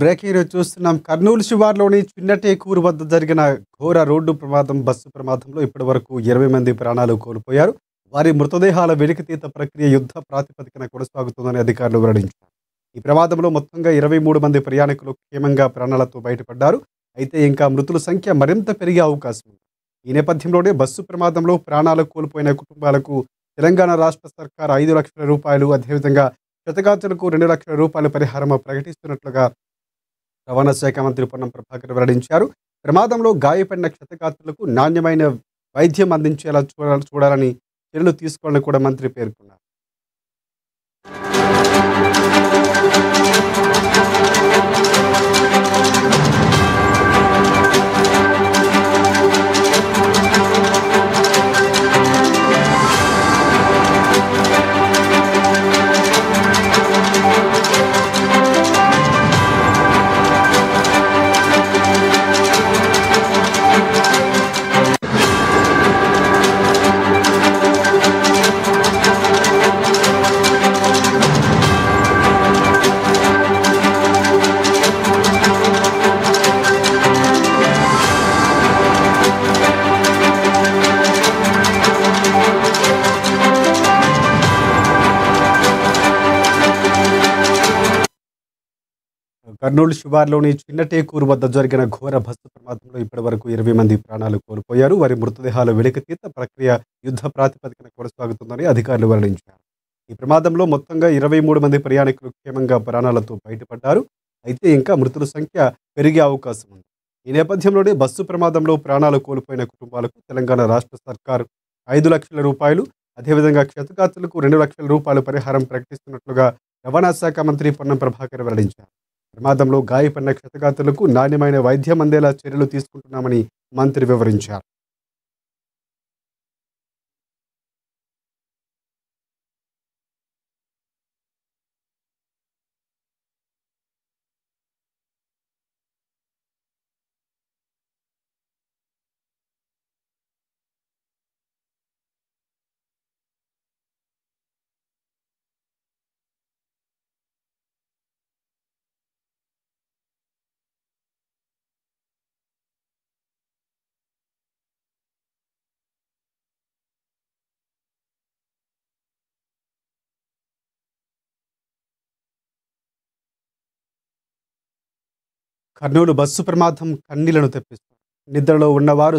Breaking news చూస్తున్నాం. కర్నూలు శివార్లోని చిన్నటేకూరు వద్ద జరిగిన ఘోర రోడ్డు ప్రమాదం, బస్సు ప్రమాదంలో ఇప్పటివరకు 20 మంది ప్రాణాలు కోల్పోయారు. వారి మృతదేహాల వెలికితీత ప్రక్రియ యుద్ధ ప్రాతిపదికన కొనసాగుతుందని అధికారులు వెల్లడించారు. ఈ ప్రమాదంలో మొత్తంగా 23 మంది ప్రయాణికులు క్షేమంగా ప్రాణాలతో బయటపడ్డారు. అయితే ఇంకా మృతుల సంఖ్య మరింత పెరిగే అవకాశం ఉంది. ఈ నేపథ్యంలోనే బస్సు ప్రమాదంలో ప్రాణాలు కోల్పోయిన కుటుంబాలకు తెలంగాణ రాష్ట్ర సర్కార్ 5 లక్షల రూపాయలు, అదేవిధంగా క్షతగాత్రులకు 2 లక్షల రూపాయల పరిహారం ప్రకటిస్తున్నట్లుగా రవాణా శాఖ మంత్రి పొన్నం ప్రభాకర్ వెల్లడించారు. ప్రమాదంలో గాయపడిన క్షతగాత్రులకు నాణ్యమైన వైద్యం అందించేలా చూడాలని చర్యలు తీసుకోవాలని కూడా మంత్రి పేర్కొన్నారు. కర్నూలు శివార్లోని చిన్నటేకూరు వద్ద జరిగిన ఘోర బస్సు ప్రమాదంలో ఇప్పటివరకు 20 మంది ప్రాణాలు కోల్పోయారు. వారి మృతదేహాల వెలికితీత ప్రక్రియ యుద్ధ ప్రాతిపదికన కొనసాగుతుందని అధికారులు వెల్లడించారు. ఈ ప్రమాదంలో మొత్తంగా 23 మంది ప్రయాణికులు క్షేమంగా ప్రాణాలతో బయటపడ్డారు. అయితే ఇంకా మృతుల సంఖ్య పెరిగే అవకాశం ఉంది. ఈ నేపథ్యంలోనే బస్సు ప్రమాదంలో ప్రాణాలు కోల్పోయిన కుటుంబాలకు తెలంగాణ రాష్ట్ర సర్కార్ 5 లక్షల రూపాయలు, అదేవిధంగా క్షతగాత్రులకు 2 లక్షల రూపాయలు పరిహారం ప్రకటిస్తున్నట్లుగా రవాణా శాఖ మంత్రి పొన్నం ప్రభాకర్ వెల్లడించారు. ప్రమాదంలో గాయపడిన క్షతగాత్రులకు నాణ్యమైన వైద్యం అందేలా చర్యలు తీసుకుంటున్నామని మంత్రి వివరించారు. కర్నూలు బస్సు ప్రమాదం కన్నీళ్లను తెప్పిస్తుంది. నిద్రలో ఉన్నవారు